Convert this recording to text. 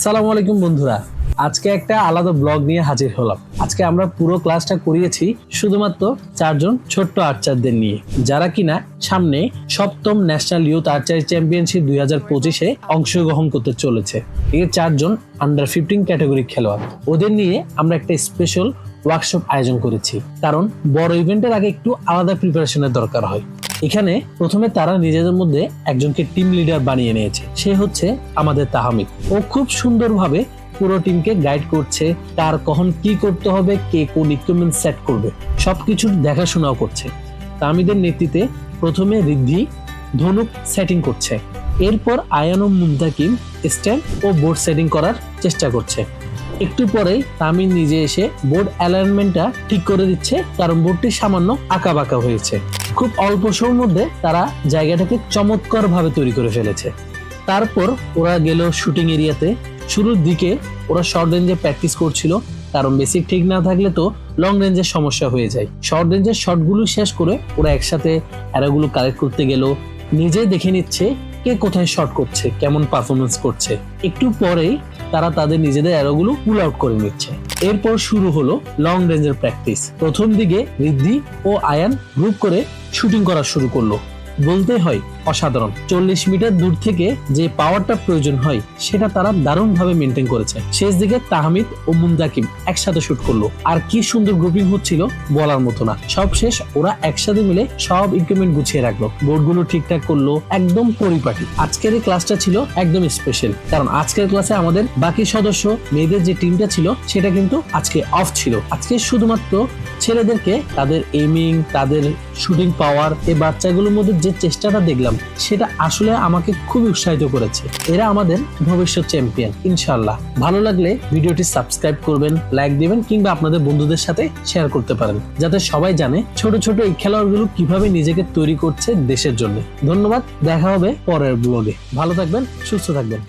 আসসালামু আলাইকুম বন্ধুরা, আজকে একটা আলাদা ব্লগ নিয়ে হাজির হলাম। আজকে আমরা পুরো ক্লাসটা করিয়েছি শুধুমাত্র চারজন ছোট্ট আর্চারদের নিয়ে, যারা কিনা সামনে সপ্তম ন্যাশনাল ইউথ আর্চারি চ্যাম্পিয়নশিপ 2025-এ অংশগ্রহণ করতে চলেছে। এই চারজন আন্ডার 15 ক্যাটাগরি খেলোয়াড়। ওদের নিয়ে আমরা একটা স্পেশাল ওয়ার্কশপ আয়োজন করেছি, কারণ বড় ইভেন্টের আগে একটু আলাদা প্রিপারেশনের দরকার হয়। এখানে প্রথমে তারা নিজেদের মধ্যে একজনকে টিম লিডার বানিয়ে নিয়েছে, সে হচ্ছে আমাদের তাহমিদ। ও খুব সুন্দরভাবে পুরো টিমকে গাইড করছে, কার কখন কি করতে হবে, কে কোন ইকুইপমেন্ট সেট করবে, সবকিছুর দেখাশোনাও করছে। তাহমিদের নেতৃত্বে প্রথমে রিদ্ধি ধনুক সেটিং করছে, এরপর আয়ান ও মুন্তাকিম স্ট্যান্ড ও বোর্ড সেটিং করার চেষ্টা করছে। একটু পরেই তামিম নিজে এসে বোর্ড অ্যালাইনমেন্টটা ঠিক করে দিচ্ছে, কারণ বোর্ডটি সামান্য আঁকা বাঁকা হয়েছে। খুব অল্প সময়ের মধ্যে তারা জায়গাটাকে চমৎকার ভাবে তৈরি করে ফেলেছে। তারপর ওরা গেল শুটিং এরিয়াতে। শুরুর দিকে ওরা শর্ট রেঞ্জে প্র্যাকটিস করছিল, কারণ বেসিক ঠিক না থাকলে তো লং রেঞ্জের সমস্যা হয়ে যায়। শর্ট রেঞ্জের শটগুলো শেষ করে ওরা একসাথে অ্যারোগুলো কালেক্ট করতে গেল, নিজে দেখে নিচ্ছে কে কোথায় শট করছে, কেমন পারফরমেন্স করছে। একটু পরেই তারা তাদের নিজেদের অ্যারোগুলো পুল আউট করে নিচ্ছে। এরপর শুরু হলো লং রেঞ্জের প্র্যাকটিস। প্রথম দিকে রিদ্ধি ও আয়ান গ্রুপ করে শুটিং করা শুরু করলো। বলতে হয় অসাধারণ। 40 মিটার দূর থেকে যে পাওয়ারটা প্রয়োজন হয় সেটা তারা দারুণ ভাবে মেনটেন করেছে। শেষ দিকে তাহমিদ ও মুন্তাকিম একসাথে শুট করলো, আর কি সুন্দর গ্রুপিং হচ্ছিল বলার মতো না। সব শেষ ওরা একসাথে মিলে সব ইকুইপমেন্ট গুছিয়ে রাখলো, বোর্ডগুলো ঠিকঠাক করলো, একদম পরিপাটি। আজকের এই ক্লাসটা ছিল একদম স্পেশাল, কারণ আজকের ক্লাসে আমাদের বাকি সদস্য মেয়েদের যে টিমটা ছিল সেটা কিন্তু আজকে অফ ছিল। আজকে শুধুমাত্র ছেলেদেরকে তাদের এইমিং, তাদের শুটিং পাওয়ার, এই বাচ্চাগুলোর মধ্যে যে চেষ্টাটা দেখলাম সেটা আসলে আমাকে খুবই উৎসাহিত করেছে। এরা আমাদের ভবিষ্যৎ চ্যাম্পিয়ন ইনশাআল্লাহ। ভালো লাগলে ভিডিওটি সাবস্ক্রাইব করবেন, লাইক দিবেন, কিংবা আপনাদের বন্ধুদের সাথে শেয়ার করতে পারেন, যাতে সবাই জানে ছোট ছোট এই খেলোয়াড়গুলো কিভাবে নিজেকে তৈরি করছে দেশের জন্য। ধন্যবাদ, দেখা হবে পরের ব্লগে। ভালো থাকবেন, সুস্থ থাকবেন।